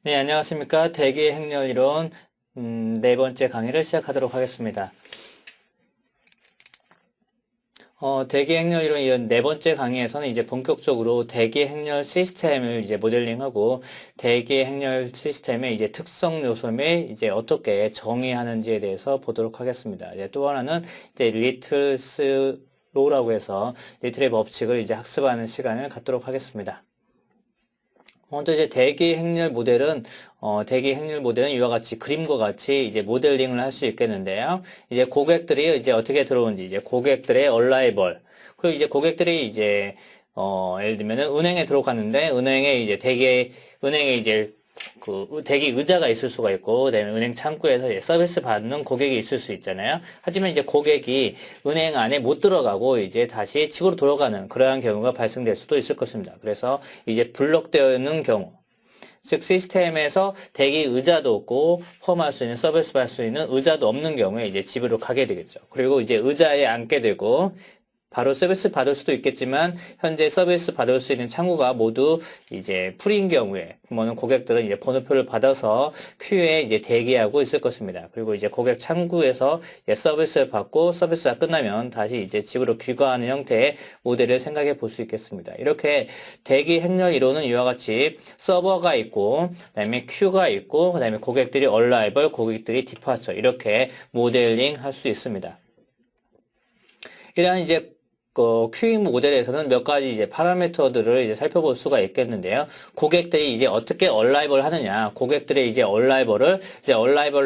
네, 안녕하십니까. 대기 행렬 이론 네 번째 강의를 시작하도록 하겠습니다. 대기 행렬 이론 이런 네 번째 강의에서는 이제 본격적으로 대기 행렬 시스템을 이제 모델링하고 대기 행렬 시스템의 이제 특성 요소 및 이제 어떻게 정의하는지에 대해서 보도록 하겠습니다. 이제 또 하나는 이제 리틀스 로라고 해서 리틀의 법칙을 이제 학습하는 시간을 갖도록 하겠습니다. 먼저 이제 대기 행렬 모델은 이와 같이 그림과 같이 이제 모델링을 할 수 있겠는데요. 이제 고객들이 이제 어떻게 들어오는지, 이제 고객들의 얼라이벌, 그리고 이제 고객들이 이제, 예를 들면은 은행에 들어갔는데, 은행에 이제 대기 의자가 있을 수가 있고, 그다음에 은행 창구에서 이제 서비스 받는 고객이 있을 수 있잖아요. 하지만 이제 고객이 은행 안에 못 들어가고 이제 다시 집으로 돌아가는 그러한 경우가 발생될 수도 있을 것입니다. 그래서 이제 블록되어 있는 경우, 즉 시스템에서 대기 의자도 없고 폼할 수 있는 서비스 받을 수 있는 의자도 없는 경우에 이제 집으로 가게 되겠죠. 그리고 이제 의자에 앉게 되고 바로 서비스 받을 수도 있겠지만 현재 서비스 받을 수 있는 창구가 모두 이제 풀인 경우에 그러면 고객들은 이제 번호표를 받아서 큐에 이제 대기하고 있을 것입니다. 그리고 이제 고객 창구에서 이제 서비스를 받고 서비스가 끝나면 다시 이제 집으로 귀가하는 형태의 모델을 생각해 볼 수 있겠습니다. 이렇게 대기 행렬 이론은 이와 같이 서버가 있고 그다음에 큐가 있고 그다음에 고객들이 얼라이벌, 고객들이 디파처 이렇게 모델링 할 수 있습니다. 이러한 이제 큐잉 모델에서는 몇 가지 이제 파라미터들을 이제 살펴볼 수가 있겠는데요. 고객들이 이제 어떻게 얼라이벌 하느냐. 고객들의 이제 얼라이벌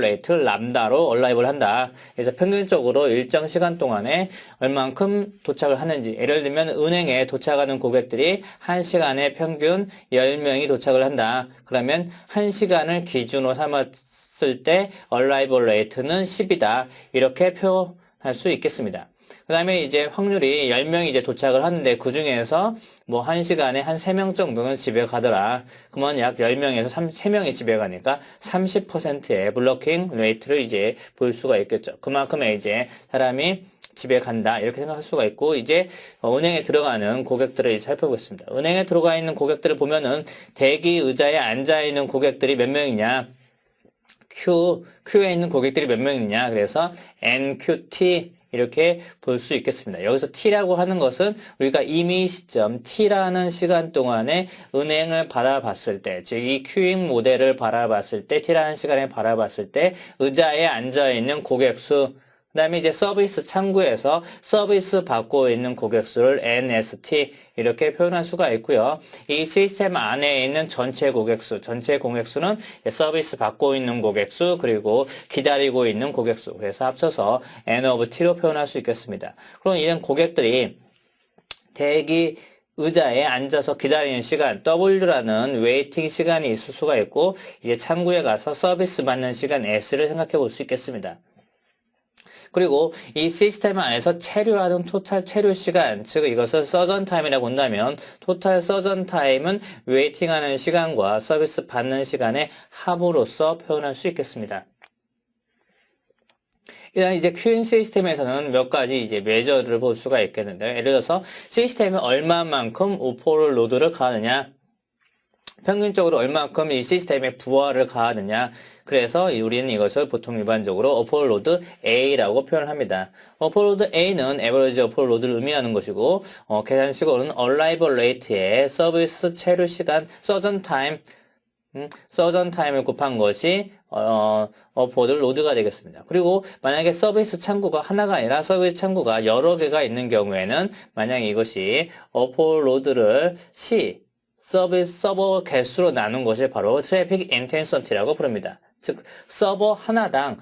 레이트 람다로 얼라이벌 한다. 그래서 평균적으로 일정 시간 동안에 얼만큼 도착을 하는지. 예를 들면 은행에 도착하는 고객들이 1시간에 평균 10명이 도착을 한다. 그러면 1시간을 기준으로 삼았을 때 얼라이벌 레이트는 10이다. 이렇게 표현할 수 있겠습니다. 그 다음에 이제 확률이 10명이 이제 도착을 하는데 그 중에서 뭐 1시간에 한 3명 정도는 집에 가더라. 그러면 약 10명에서 3명이 집에 가니까 30%의 블로킹 레이트를 이제 볼 수가 있겠죠. 그만큼의 이제 사람이 집에 간다. 이렇게 생각할 수가 있고, 이제 은행에 들어가는 고객들을 이제 살펴보겠습니다. 은행에 들어가 있는 고객들을 보면은 대기 의자에 앉아 있는 고객들이 몇 명이냐? Q에 있는 고객들이 몇 명이냐? 그래서 NQT 이렇게 볼 수 있겠습니다. 여기서 T라고 하는 것은 우리가 이미 시점 T라는 시간 동안에 은행을 바라봤을 때, 즉 이 큐잉 모델을 바라봤을 때, T라는 시간에 바라봤을 때 의자에 앉아있는 고객 수, 그 다음에 이제 서비스 창구에서 서비스 받고 있는 고객 수를 NST 이렇게 표현할 수가 있고요. 이 시스템 안에 있는 전체 고객 수는 서비스 받고 있는 고객 수 그리고 기다리고 있는 고객 수. 그래서 합쳐서 N of T로 표현할 수 있겠습니다. 그럼 이런 고객들이 대기 의자에 앉아서 기다리는 시간, W라는 웨이팅 시간이 있을 수가 있고, 이제 창구에 가서 서비스 받는 시간 S를 생각해 볼 수 있겠습니다. 그리고 이 시스템 안에서 체류하는 토탈 체류 시간, 즉 이것을 서전 타임이라고 본다면 토탈 서전 타임은 웨이팅하는 시간과 서비스 받는 시간의 합으로서 표현할 수 있겠습니다. 일단 이제 큐잉 시스템에서는 몇 가지 이제 메저를 볼 수가 있겠는데요. 예를 들어서 시스템이 얼마만큼 오버로드를 가하느냐, 평균적으로 얼마만큼 이 시스템에 부하를 가하느냐. 그래서 우리는 이것을 보통 일반적으로 오버로드 A라고 표현합니다. 오버로드 A는 average 오버로드를 의미하는 것이고, 계산식으로는 arrival rate의 서비스 체류 시간, 서전 타임을 곱한 것이 오버로드 로드가 되겠습니다. 그리고 만약에 서비스 창구가 하나가 아니라 서비스 창구가 여러 개가 있는 경우에는 만약에 이것이 오버로드를 서비스 서버 개수로 나눈 것이 바로 트래픽 인텐시티라고 부릅니다. 즉 서버 하나당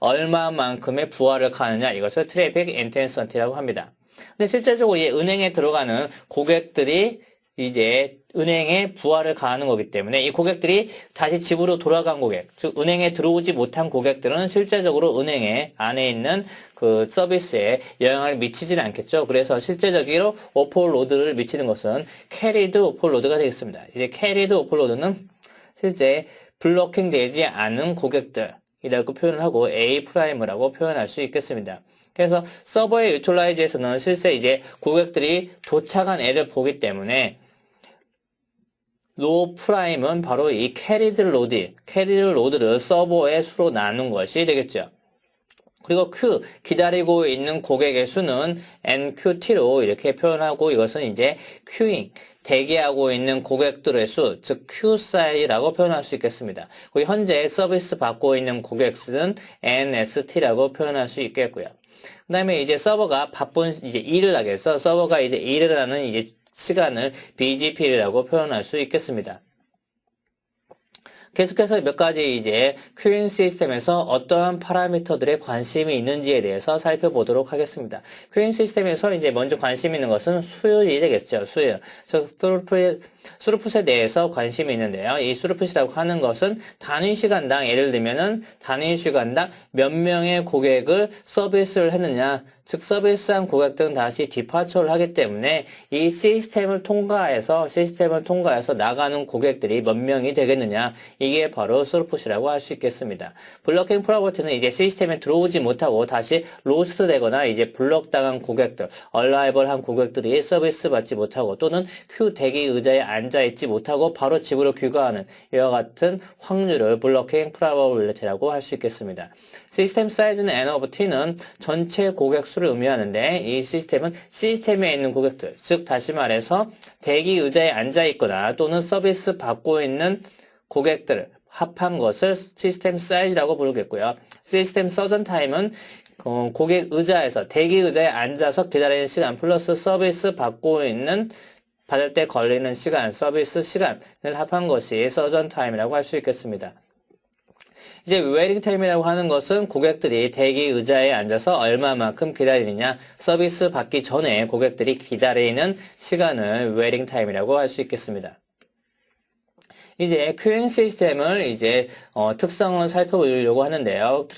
얼마만큼의 부하를 가느냐 이것을 트래픽 인텐시티라고 합니다. 근데 실제적으로 이 은행에 들어가는 고객들이 이제 은행에 부하를 가하는 거기 때문에 이 고객들이 다시 집으로 돌아간 고객, 즉 은행에 들어오지 못한 고객들은 실제적으로 은행에 안에 있는 그 서비스에 영향을 미치지는 않겠죠. 그래서 실제적으로 오버로드를 미치는 것은 캐리드 오버로드가 되겠습니다. 이제 캐리드 오버로드는 실제 블로킹 되지 않은 고객들이라고 표현을 하고 A 프라임이라고 표현할 수 있겠습니다. 그래서 서버의 유틸라이즈에서는 실제 이제 고객들이 도착한 애를 보기 때문에 로 프라임은 바로 이 캐리드 로드를 서버의 수로 나눈 것이 되겠죠. 그리고 Q, 기다리고 있는 고객의 수는 NQT로 이렇게 표현하고 이것은 이제 Qing, 대기하고 있는 고객들의 수, 즉 Q 사이라고 표현할 수 있겠습니다. 그리고 현재 서비스 받고 있는 고객 수는 NST라고 표현할 수 있겠고요. 그 다음에 이제 서버가 바쁜 이제 일을 하겠어. 서버가 이제 일을 하는 이제 시간을 BGP라고 표현할 수 있겠습니다. 계속해서 몇 가지 이제 큐잉 시스템에서 어떠한 파라미터들에 관심이 있는지에 대해서 살펴보도록 하겠습니다. 큐잉 시스템에서 이제 먼저 관심 있는 것은 수율이 되겠죠. 수율. 스루풋에 대해서 관심이 있는데요. 이 스루풋이라고 하는 것은 단위 시간당 예를 들면은 단위 시간당 몇 명의 고객을 서비스를 했느냐, 즉 서비스한 고객들은 다시 디파처를 하기 때문에 이 시스템을 통과해서 나가는 고객들이 몇 명이 되겠느냐, 이게 바로 스루풋이라고 할 수 있겠습니다. 블러킹 프로버티는 이제 시스템에 들어오지 못하고 다시 로스트 되거나 이제 블럭당한 고객들, 얼라이벌한 고객들이 서비스 받지 못하고 또는 큐 대기 의자에 앉아있지 못하고 바로 집으로 귀가하는 이와 같은 확률을 블러킹 프로버빌리티라고 할 수 있겠습니다. 시스템 사이즈는 N of T는 전체 고객 수를 의미하는데 이 시스템은 시스템에 있는 고객들, 즉 다시 말해서 대기 의자에 앉아있거나 또는 서비스 받고 있는 고객들을 합한 것을 시스템 사이즈라고 부르겠고요. 시스템 서전 타임은 고객 의자에서 대기 의자에 앉아서 기다리는 시간 플러스 서비스 받을 때 걸리는 시간, 서비스 시간을 합한 것이 서전 타임이라고 할 수 있겠습니다. 이제 웨이팅 타임이라고 하는 것은 고객들이 대기 의자에 앉아서 얼마만큼 기다리느냐, 서비스 받기 전에 고객들이 기다리는 시간을 웨이팅 타임이라고 할 수 있겠습니다. 이제 큐잉 시스템을 이제 특성을 살펴보려고 하는데요.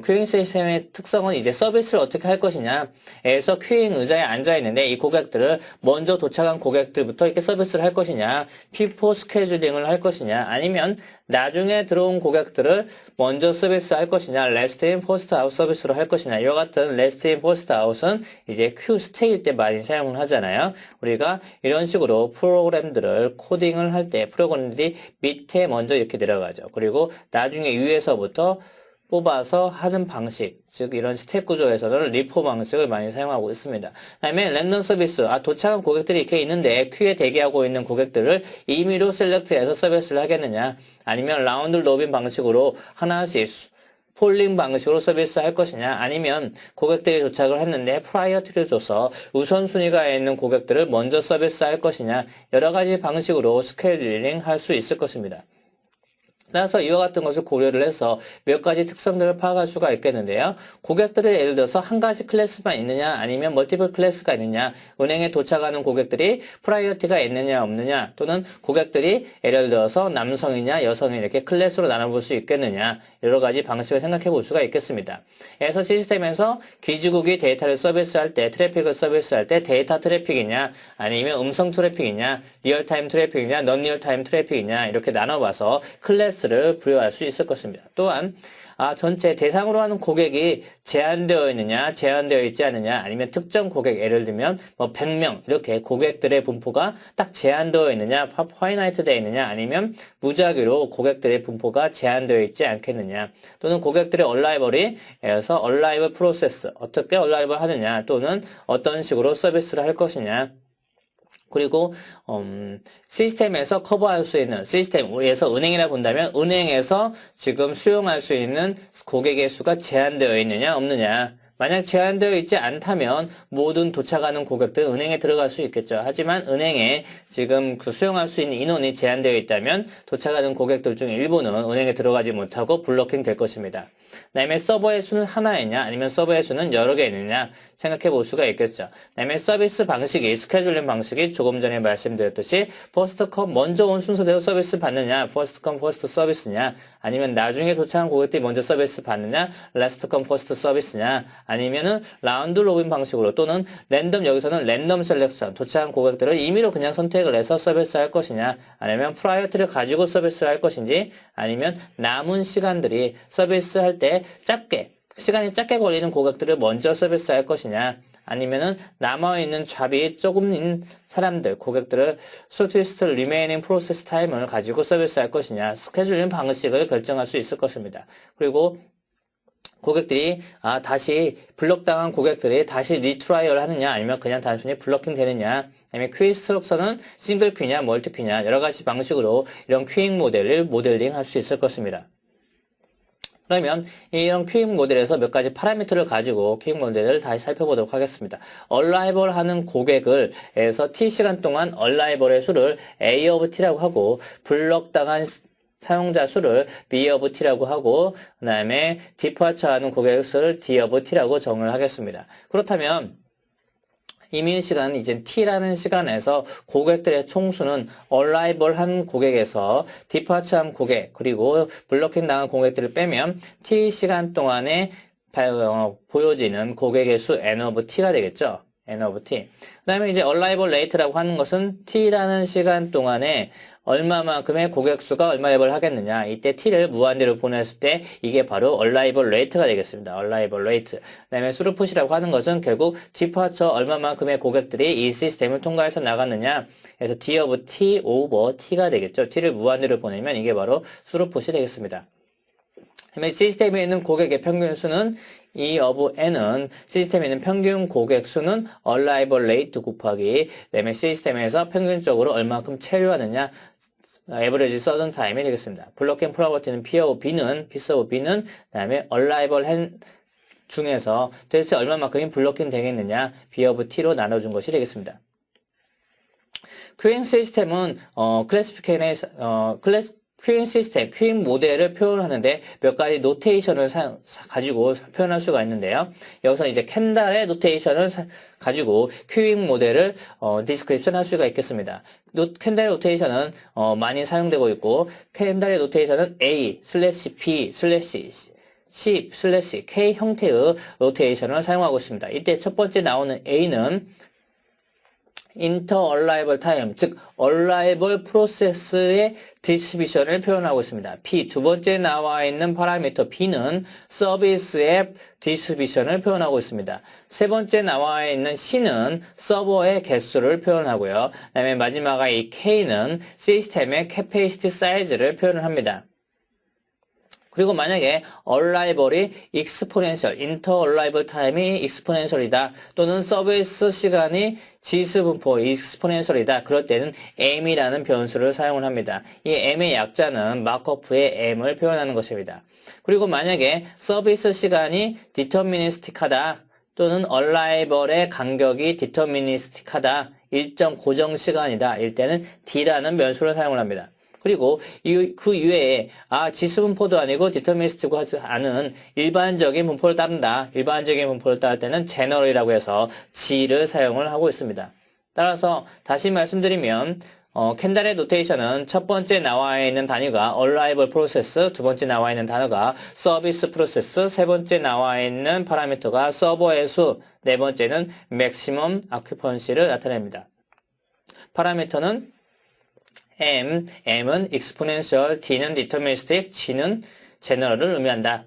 큐잉 시스템의 특성은 이제 서비스를 어떻게 할 것이냐에서 큐잉 의자에 앉아 있는데 이 고객들을 먼저 도착한 고객들부터 이렇게 서비스를 할 것이냐, 피포 스케줄링을 할 것이냐, 아니면 나중에 들어온 고객들을 먼저 서비스할 것이냐, 레스트 인 포스트 아웃 서비스로 할 것이냐. 이와 같은 레스트 인 포스트 아웃은 이제 큐 스테이일 때 많이 사용을 하잖아요. 우리가 이런 식으로 프로그램들을 코딩을 할 때 프로그램들이 밑에 먼저 이렇게 내려가죠. 그리고 나중에 위에서부터 뽑아서 하는 방식, 즉 이런 스텝 구조에서는 리포 방식을 많이 사용하고 있습니다. 다음에 랜덤 서비스, 도착한 고객들이 이렇게 있는데 큐에 대기하고 있는 고객들을 임의로 셀렉트해서 서비스를 하겠느냐, 아니면 라운드 로빈 방식으로 하나씩 폴링 방식으로 서비스 할 것이냐, 아니면 고객들이 도착을 했는데 프라이어티를 줘서 우선순위가 있는 고객들을 먼저 서비스 할 것이냐, 여러 가지 방식으로 스케줄링 할 수 있을 것입니다. 따라서 이와 같은 것을 고려를 해서 몇 가지 특성들을 파악할 수가 있겠는데요. 고객들을 예를 들어서 한 가지 클래스만 있느냐, 아니면 멀티플 클래스가 있느냐, 은행에 도착하는 고객들이 프라이어티가 있느냐 없느냐, 또는 고객들이 예를 들어서 남성이냐 여성이냐 이렇게 클래스로 나눠볼 수 있겠느냐, 여러 가지 방식을 생각해 볼 수가 있겠습니다. 그래서 시스템에서 기지국이 데이터를 서비스할 때, 트래픽을 서비스할 때 데이터 트래픽이냐, 아니면 음성 트래픽이냐, 리얼타임 트래픽이냐, 넌 리얼타임 트래픽이냐 이렇게 나눠봐서 클래스를 부여할 수 있을 것입니다. 또한 전체 대상으로 하는 고객이 제한되어 있느냐, 제한되어 있지 않느냐, 아니면 특정 고객, 예를 들면 100명 이렇게 고객들의 분포가 딱 제한되어 있느냐, 파이나이트 되어 있느냐, 아니면 무작위로 고객들의 분포가 제한되어 있지 않겠느냐, 또는 고객들의 얼라이벌 프로세스, 어떻게 얼라이벌 하느냐, 또는 어떤 식으로 서비스를 할 것이냐, 그리고 시스템에서 커버할 수 있는, 시스템에서 은행이라 본다면 은행에서 지금 수용할 수 있는 고객의 수가 제한되어 있느냐 없느냐. 만약 제한되어 있지 않다면 모든 도착하는 고객들 은행에 들어갈 수 있겠죠. 하지만 은행에 지금 수용할 수 있는 인원이 제한되어 있다면 도착하는 고객들 중 일부는 은행에 들어가지 못하고 블로킹 될 것입니다. 그다음에 서버의 수는 하나이냐 아니면 서버의 수는 여러 개 있느냐 생각해 볼 수가 있겠죠. 그다음에 서비스 방식이, 스케줄링 방식이 조금 전에 말씀드렸듯이 퍼스트 컴 먼저 온 순서대로 서비스 받느냐, 퍼스트 컴 퍼스트 서비스냐, 아니면 나중에 도착한 고객들이 먼저 서비스 받느냐, 라스트 컴 퍼스트 서비스냐, 아니면은 라운드 로빈 방식으로, 또는 여기서는 랜덤 셀렉션, 도착한 고객들을 임의로 그냥 선택을 해서 서비스 할 것이냐, 아니면 프라이어티를 가지고 서비스를 할 것인지, 아니면 남은 시간들이 서비스 할 때 시간이 짧게 걸리는 고객들을 먼저 서비스 할 것이냐, 아니면은 남아있는 잡이 조금인 사람들, 고객들을 shortest remaining process time을 가지고 서비스할 것이냐, 스케줄링 방식을 결정할 수 있을 것입니다. 그리고 고객들이 다시 블럭당한 고객들이 다시 리트라이얼 하느냐 아니면 그냥 단순히 블럭킹 되느냐 아니면 큐 인스트럭션은 싱글 큐냐 멀티 큐냐 여러 가지 방식으로 이런 큐잉 모델을 모델링 할 수 있을 것입니다. 그러면 이런 큐잉 모델에서 몇 가지 파라미터를 가지고 큐잉 모델을 다시 살펴보도록 하겠습니다. 얼라이벌 하는 고객을 해서 T시간 동안 얼라이벌의 수를 A of T라고 하고 블럭당한 사용자 수를 B of T라고 하고 그 다음에 디파처 하는 고객 수를 D of T라고 정을 하겠습니다. 그렇다면 이민 시간 이제 T라는 시간에서 고객들의 총수는 얼라이벌 한 고객에서 디파처 한 고객 그리고 블로킹 당한 고객들을 빼면 T 시간 동안에 보여지는 고객의 수 N of T가 되겠죠. N of T. 그 다음에 이제 얼라이벌 레이트라고 하는 것은 T라는 시간 동안에 얼마만큼의 고객 수가 얼라이벌 하겠느냐. 이때 T를 무한대로 보냈을 때 이게 바로 얼라이벌 레이트가 되겠습니다. 얼라이벌 레이트. 그 다음에 스루풋이라고 하는 것은 결국 디파처 얼마만큼의 고객들이 이 시스템을 통과해서 나갔느냐. 그래서 D of T over T가 되겠죠. T를 무한대로 보내면 이게 바로 스루풋이 되겠습니다. 그다음에 시스템에 있는 고객의 평균 수는 E of N은 시스템에 있는 평균 고객 수는 얼라이벌 레이트 곱하기 그다음에 시스템에서 평균적으로 얼마큼 체류하느냐 에버리지 서전 타임이 되겠습니다. 블로킹 프로버티는 P of B는 피스 오브 B는 그다음에 얼라이벌 한 중에서 도대체 얼마만큼이 블로킹 되겠느냐 B of T로 나눠준 것이 되겠습니다. 큐잉 시스템은 큐잉 시스템, 큐잉 모델을 표현하는데 몇 가지 노테이션을 가지고 표현할 수가 있는데요. 여기서 이제 캔달의 노테이션을 가지고 큐잉 모델을 디스크립션 할 수가 있겠습니다. 캔달의 노테이션은 많이 사용되고 있고 캔달의 노테이션은 A, 슬래시 B, 슬래시 C, 슬래시 K 형태의 노테이션을 사용하고 있습니다. 이때 첫 번째 나오는 A는 인터얼라이벌 타임, 즉 얼라이벌 프로세스의 디스트리뷰션을 표현하고 있습니다. P, 두 번째 나와 있는 파라미터 B는 서비스의 디스트리뷰션을 표현하고 있습니다. 세 번째 나와 있는 C는 서버의 개수를 표현하고요. 그 다음에 마지막에 이 K는 시스템의 캐패시티 사이즈를 표현을 합니다. 그리고 만약에 얼라이벌이 익스포넨셜, 인터 얼라이벌 타임이 익스포넨셜이다 또는 서비스 시간이 지수분포 익스포넨셜이다. 그럴 때는 m이라는 변수를 사용을 합니다. 이 m의 약자는 마크오프의 m을 표현하는 것입니다. 그리고 만약에 서비스 시간이 디터미니스틱하다 또는 얼라이벌의 간격이 디터미니스틱하다 일정 고정 시간이다. 일 때는 d라는 변수를 사용을 합니다. 그리고 그 이외에 지수분포도 아니고 디터미니스틱하고 하지 않은 일반적인 분포를 따른다. 일반적인 분포를 따를 때는 제너럴이라고 해서 G를 사용을 하고 있습니다. 따라서 다시 말씀드리면 캔달의 노테이션은 첫 번째 나와 있는 단위가 얼라이벌 프로세스, 두 번째 나와 있는 단어가 서비스 프로세스, 세 번째 나와 있는 파라미터가 서버의 수, 네 번째는 맥시멈 아큐펀시를 나타냅니다. 파라미터는 M은 exponential, D는 deterministic, G는 general을 의미한다.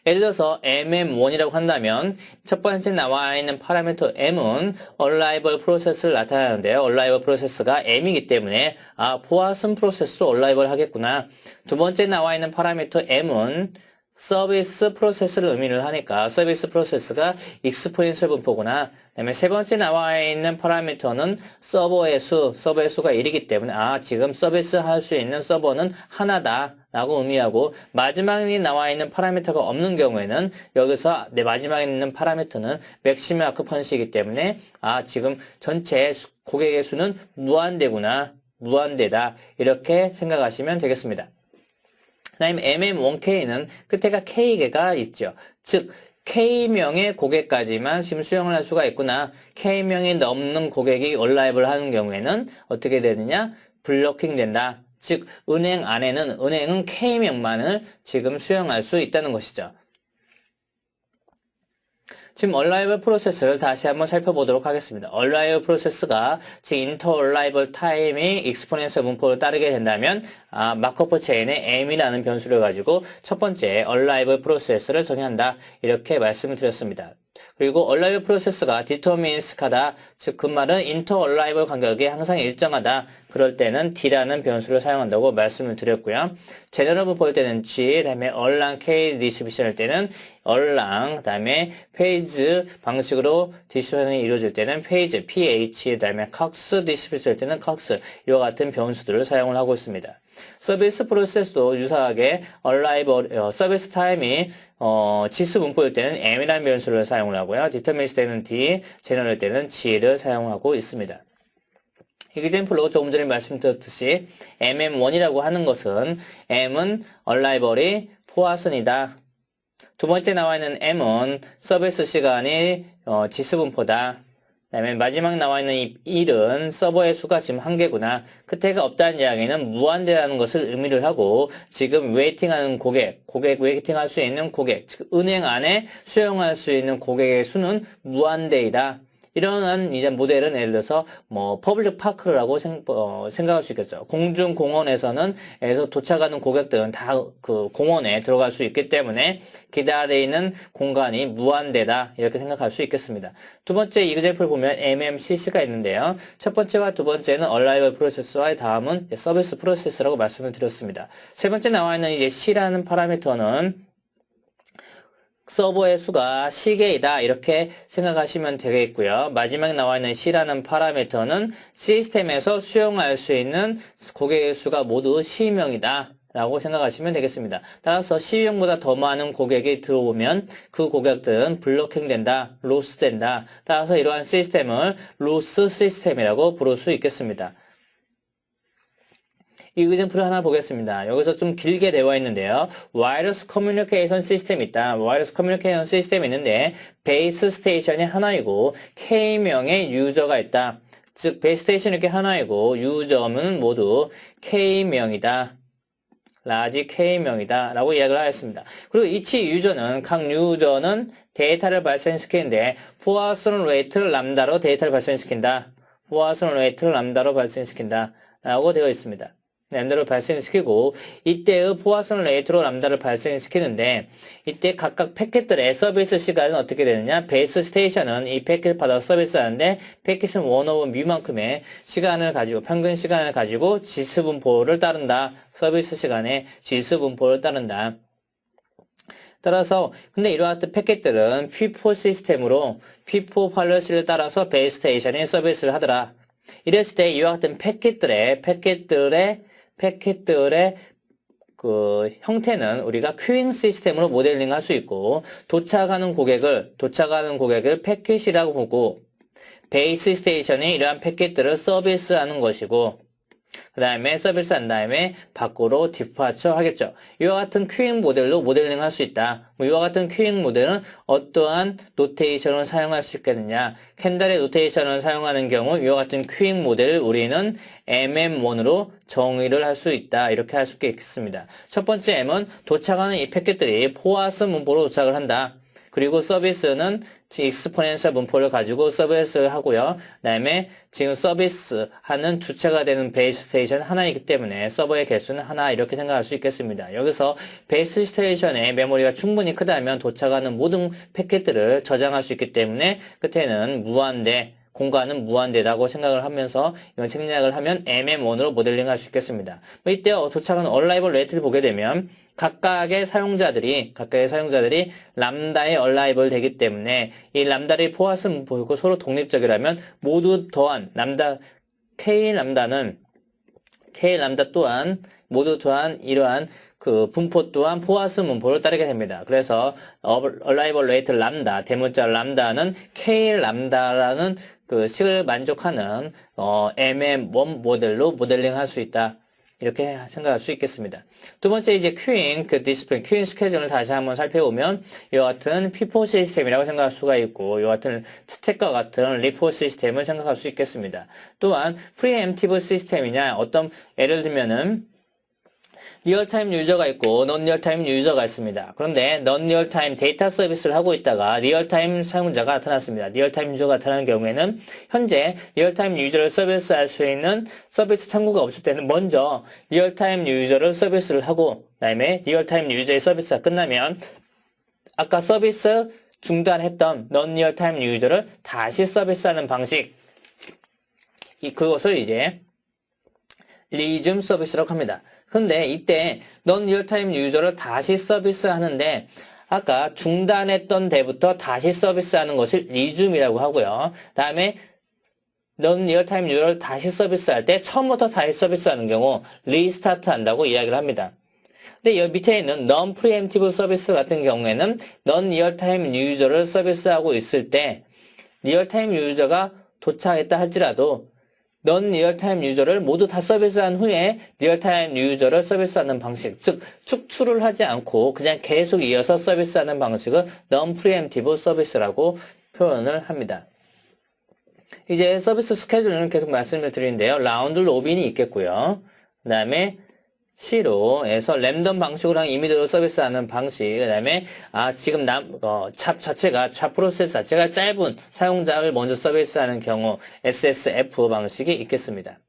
예를 들어서 MM1이라고 한다면 첫 번째 나와 있는 파라미터 M은 얼라이벌 프로세스를 나타내는데요. 얼라이벌 프로세스가 M이기 때문에 보아슨 프로세스도 얼라이벌 하겠구나. 두 번째 나와 있는 파라미터 M은 서비스 프로세스를 의미를 하니까 서비스 프로세스가 익스포넨셜 분포구나. 그다음에 세 번째 나와 있는 파라미터는 서버의 수가 1이기 때문에 지금 서비스 할 수 있는 서버는 하나다 라고 의미하고 마지막에 나와 있는 파라미터가 없는 경우에는 여기서 마지막에 있는 파라미터는 맥시멈 아큐펀시이기 때문에 지금 전체 고객의 수는 무한대구나. 무한대다. 이렇게 생각하시면 되겠습니다. 그 다음에 MM1K는 끝에가 K개가 있죠. 즉 K명의 고객까지만 지금 수용을 할 수가 있구나. K명이 넘는 고객이 얼라이벌 하는 경우에는 어떻게 되느냐? 블로킹 된다. 즉 은행은 K명만을 지금 수용할 수 있다는 것이죠. 지금 얼라이벌 프로세스를 다시 한번 살펴보도록 하겠습니다. 얼라이벌 프로세스가 즉 인터 얼라이벌 타임이 익스포넨셜 분포를 따르게 된다면 마크오프 체인의 m이라는 변수를 가지고 첫 번째 얼라이벌 프로세스를 정의한다. 이렇게 말씀을 드렸습니다. 그리고 얼라이벌 프로세스가 디터미니스틱하다. 즉 그 말은 인터 얼라이벌 간격이 항상 일정하다. 그럴 때는 D라는 변수를 사용한다고 말씀을 드렸고요. 제너럴 볼 때는 G, 그다음에 얼랑 K 디스트리뷰션 할 때는 얼랑, 그다음에 페이지 방식으로 디스트리뷰션이 이루어질 때는 페이지, PH, 그다음에 칵스 디스트리뷰션 할 때는 칵스. 이와 같은 변수들을 사용을 하고 있습니다. 서비스 프로세스도 유사하게 얼라이벌 서비스 타임이 지수 분포일 때는 M이라는 변수를 사용을 하고요. 디터미니스 때는 D, 제너럴 때는 G를 사용하고 있습니다. example로 조금 전에 말씀드렸듯이 MM1이라고 하는 것은 M은 얼라이벌이 포화선이다. 두 번째 나와 있는 M은 서비스 시간이 지수 분포다. 그다음에 마지막 나와 있는 이 1은 서버의 수가 지금 1개구나. 끝에가 없다는 이야기는 무한대라는 것을 의미를 하고 지금 웨이팅하는 고객 웨이팅할 수 있는 고객, 즉 은행 안에 수용할 수 있는 고객의 수는 무한대이다. 이러한 이제 모델은 예를 들어서 퍼블릭 파크라고 생각할 수 있겠죠. 공중 공원에서는 도착하는 고객들은 다 그 공원에 들어갈 수 있기 때문에 기다리는 공간이 무한대다 이렇게 생각할 수 있겠습니다. 두 번째 이그제플 보면 MMCC가 있는데요. 첫 번째와 두 번째는 얼라이벌 프로세스와 다음은 서비스 프로세스라고 말씀을 드렸습니다. 세 번째 나와 있는 이제 C라는 파라미터는 서버의 수가 C개이다 이렇게 생각하시면 되겠고요. 마지막에 나와 있는 C라는 파라미터는 시스템에서 수용할 수 있는 고객의 수가 모두 C명이다 라고 생각하시면 되겠습니다. 따라서 C명보다 더 많은 고객이 들어오면 그 고객들은 블로킹된다, 로스된다. 따라서 이러한 시스템을 로스 시스템이라고 부를 수 있겠습니다. 이 example을 하나 보겠습니다. 여기서 좀 길게 되어 있는데요. 와이어리스 커뮤니케이션 시스템이 있다. 와이어리스 커뮤니케이션 시스템이 있는데 베이스 스테이션이 하나이고 K명의 유저가 있다. 즉 베이스 스테이션이 이렇게 하나이고 유저는 모두 K명이다. 라지 K명이다 라고 이야기를 하였습니다. 그리고 이치 유저는 각 유저는 데이터를 발생시키는데 포화선 레이트를 람다로 데이터를 발생시킨다. 포화선 레이트를 람다로 발생시킨다 라고 되어 있습니다. 람다를 발생시키고 이때의 포화선 레이트로 람다를 발생시키는데 이때 각각 패킷들의 서비스 시간은 어떻게 되느냐. 베이스 스테이션은 이 패킷 받아 서비스하는데 패킷은 1/2 미만큼의 시간을 가지고 평균 시간을 가지고 지수 분포를 따른다. 서비스 시간에 지수 분포를 따른다. 따라서 근데 이러한 패킷들은 P4 시스템으로 P4 팔러시를 따라서 베이스 스테이션이 서비스를 하더라. 이랬을 때 이와 같은 패킷들의 그 형태는 우리가 큐잉 시스템으로 모델링 할 수 있고 도착하는 고객을 패킷이라고 보고 베이스 스테이션이 이러한 패킷들을 서비스하는 것이고 그 다음에 서비스한 다음에 밖으로 디파처 하겠죠. 이와 같은 큐잉 모델로 모델링 할 수 있다. 이와 같은 큐잉 모델은 어떠한 노테이션을 사용할 수 있겠느냐. 캔달의 노테이션을 사용하는 경우 이와 같은 큐잉 모델을 우리는 MM1으로 정의를 할 수 있다. 이렇게 할 수 있겠습니다. 첫 번째 M은 도착하는 이 패킷들이 포화선 문포로 도착을 한다. 그리고 서비스는 익스포넨셜 문포를 가지고 서비스를 하고요. 그 다음에 지금 서비스하는 주체가 되는 베이스 스테이션 하나이기 때문에 서버의 개수는 하나 이렇게 생각할 수 있겠습니다. 여기서 베이스 스테이션의 메모리가 충분히 크다면 도착하는 모든 패킷들을 저장할 수 있기 때문에 끝에는 무한대, 공간은 무한대라고 생각을 하면서 이건 생략을 하면 MM1으로 모델링 할 수 있겠습니다. 이때 도착하는 얼라이벌 레이트를 보게 되면 각각의 사용자들이 람다의 얼라이벌 되기 때문에 이 람다를 포함해서 보이고 서로 독립적이라면 모두 더한 K 람다 또한 모두 더한 이러한 그 분포 또한 포화수 분포를 따르게 됩니다. 그래서 얼라이벌 레이트 람다, 대문자 람다는 K 람다라는 그 식을 만족하는 MM1 모델로 모델링 할 수 있다. 이렇게 생각할 수 있겠습니다. 두 번째 이제 큐잉, 디스플레이, 큐잉 스케줄을 다시 한번 살펴보면 이와 같은 P4 시스템이라고 생각할 수가 있고 이와 같은 스택과 같은 리포 시스템을 생각할 수 있겠습니다. 또한 프리엠티브 시스템이냐 예를 들면은 리얼타임 유저가 있고 넌 리얼타임 유저가 있습니다. 그런데 넌 리얼타임 데이터 서비스를 하고 있다가 리얼타임 사용자가 나타났습니다. 리얼타임 유저가 나타나는 경우에는 현재 리얼타임 유저를 서비스할 수 있는 서비스 창구가 없을 때는 먼저 리얼타임 유저를 서비스를 하고 그다음에 리얼타임 유저의 서비스가 끝나면 아까 서비스 중단했던 non-real-time 유저를 다시 서비스하는 방식. 그것을 이제 resume 서비스라고 합니다. 근데 이때 non-real-time 유저를 다시 서비스하는데 아까 중단했던 데부터 다시 서비스하는 것을 resume이라고 하고요. 다음에 non-real-time 유저를 다시 서비스할 때 처음부터 다시 서비스하는 경우 리스타트 한다고 이야기를 합니다. 근데 여기 밑에 있는 non-preemptive 서비스 같은 경우에는 non-real-time 유저를 서비스하고 있을 때 리얼타임 유저가 도착했다 할지라도 non-real-time 유저를 모두 다 서비스한 후에 리얼타임 유저를 서비스하는 방식, 즉 축출을 하지 않고 그냥 계속 이어서 서비스하는 방식을 non-preemptive 서비스라고 표현을 합니다. 이제 서비스 스케줄은 계속 말씀을 드리는데요. 라운드 로빈이 있겠고요. 그 다음에 C로에서 랜덤 방식으로 한 이미지로 서비스하는 방식, 그 다음에 지금 잡 프로세스 자체가 짧은 사용자를 먼저 서비스하는 경우 SSF 방식이 있겠습니다.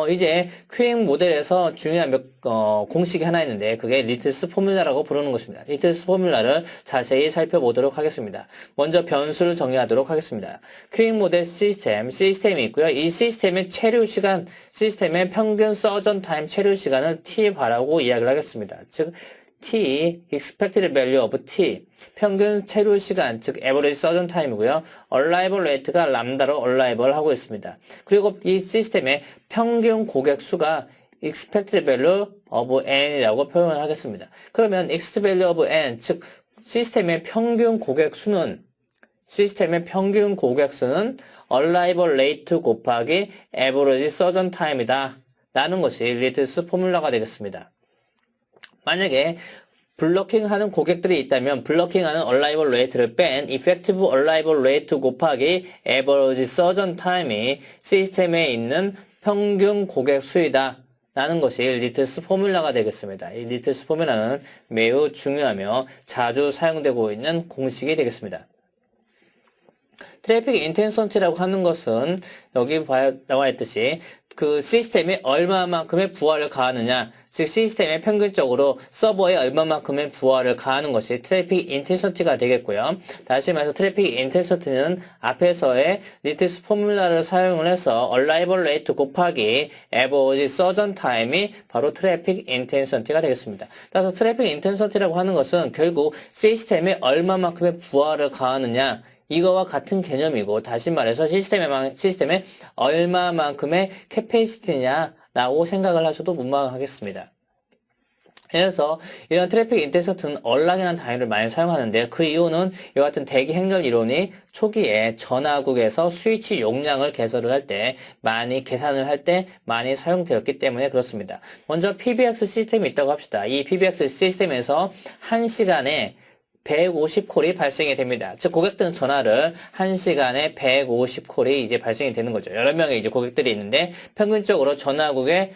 이제 큐잉 모델에서 중요한 공식이 하나 있는데 그게 리트스 포뮬라라고 부르는 것입니다. 리트스 포뮬라를 자세히 살펴보도록 하겠습니다. 먼저 변수를 정의하도록 하겠습니다. 큐잉 모델 시스템이 있고요. 이 시스템의 체류 시간, 시스템의 평균 서전 타임 체류 시간을 T바라고 이야기를 하겠습니다. 즉 T, expected value of T, 평균 체류 시간, 즉 average surgeon time이고요. arrival rate가 람다로 arrival 하고 있습니다. 그리고 이 시스템의 평균 고객 수가 expected value of n이라고 표현을 하겠습니다. 그러면 expected value of n, 즉 시스템의 평균 고객 수는 arrival rate 곱하기 average surgeon time이다 라는 것이 리트스 포뮬라가 되겠습니다. 만약에 블러킹하는 고객들이 있다면 블러킹하는 arrival rate를 뺀 effective arrival rate 곱하기 average surgeon time이 시스템에 있는 평균 고객 수이다 라는 것이 리트스 포뮬라가 되겠습니다. 이 리트스 포뮬라는 매우 중요하며 자주 사용되고 있는 공식이 되겠습니다. 트래픽 인텐시티라고 하는 것은 여기 나와 있듯이 그 시스템에 얼마만큼의 부하를 가하느냐, 즉 시스템에 평균적으로 서버에 얼마만큼의 부하를 가하는 것이 트래픽 인텐시티가 되겠고요. 다시 말해서 트래픽 인텐시티는 앞에서의 리트스 포뮬라를 사용을 해서 arrival rate 곱하기 average surgeon time이 바로 트래픽 인텐시티가 되겠습니다. 따라서 트래픽 인텐시티라고 하는 것은 결국 시스템에 얼마만큼의 부하를 가하느냐, 이거와 같은 개념이고, 다시 말해서 시스템에 얼마만큼의 캐패시티냐라고 생각을 하셔도 무방하겠습니다. 그래서 이런 트래픽 인텐시티는 얼락이라는 단위를 많이 사용하는데 그 이유는 이와 같은 대기 행렬 이론이 초기에 전화국에서 스위치 용량을 계산을 할 때 계산을 할 때 많이 사용되었기 때문에 그렇습니다. 먼저 PBX 시스템이 있다고 합시다. 이 PBX 시스템에서 1시간에 150콜이 발생이 됩니다. 즉, 고객들은 전화를 1시간에 150콜이 이제 발생이 되는 거죠. 여러 명의 이제 고객들이 있는데, 평균적으로 전화국에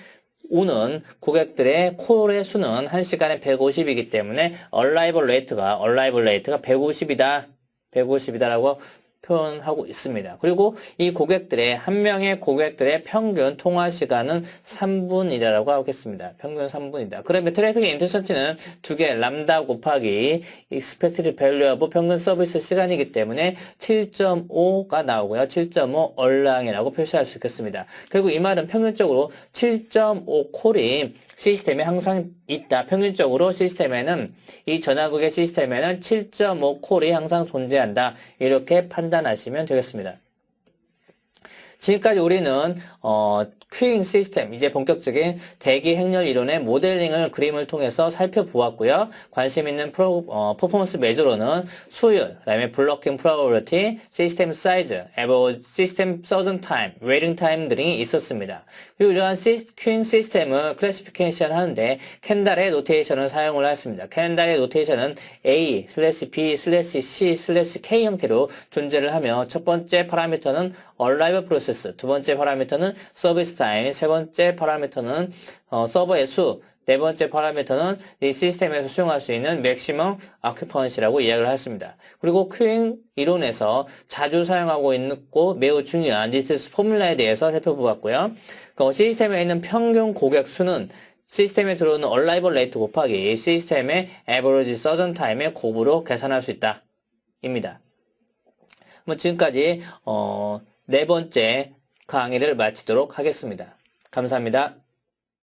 오는 고객들의 콜의 수는 1시간에 150이기 때문에, arrival rate가 150이다라고 표현하고 있습니다. 그리고 이 한 명의 고객들의 평균 통화 시간은 3분이라고 하겠습니다. 평균 3분이다. 그러면 트래픽 인텐시티는 두 개, 람다 곱하기 expected value of 평균 서비스 시간이기 때문에 7.5가 나오고요. 7.5 얼랑이라고 표시할 수 있겠습니다. 그리고 이 말은 평균적으로 7.5 콜이 시스템에 항상 있다. 평균적으로 이 전화국의 시스템에는 7.5 콜이 항상 존재한다. 이렇게 판단하시면 되겠습니다. 지금까지 우리는 큐잉 시스템, 이제 본격적인 대기 행렬 이론의 모델링을 그림을 통해서 살펴보았고요. 관심 있는 퍼포먼스 메저로는 수율, 그다음에 블로킹 프로버빌리티, 시스템 사이즈, 시스템 서전 타임, 웨이팅 타임 등이 있었습니다. 그리고 이러한 큐잉 시스템을 클래시피케이션 하는데 캔달의 노테이션을 사용을 했습니다. 캔달의 노테이션은 A/B/C/K 형태로 존재를 하며 첫 번째 파라미터는 arrival process, 두 번째 파라미터는 서비스 타임, 세 번째 파라미터는 서버의 수, 네 번째 파라미터는 이 시스템에서 수용할 수 있는 maximum occupancy라고 이야기를 했습니다. 그리고 큐잉 이론에서 자주 사용하고 있고 매우 중요한 리트스 포뮬라에 대해서 살펴보았고요. 시스템에 있는 평균 고객 수는 시스템에 들어오는 arrival rate 곱하기 시스템의 average surgeon time의 곱으로 계산할 수 있다. 입니다. 지금까지 네 번째 강의를 마치도록 하겠습니다. 감사합니다.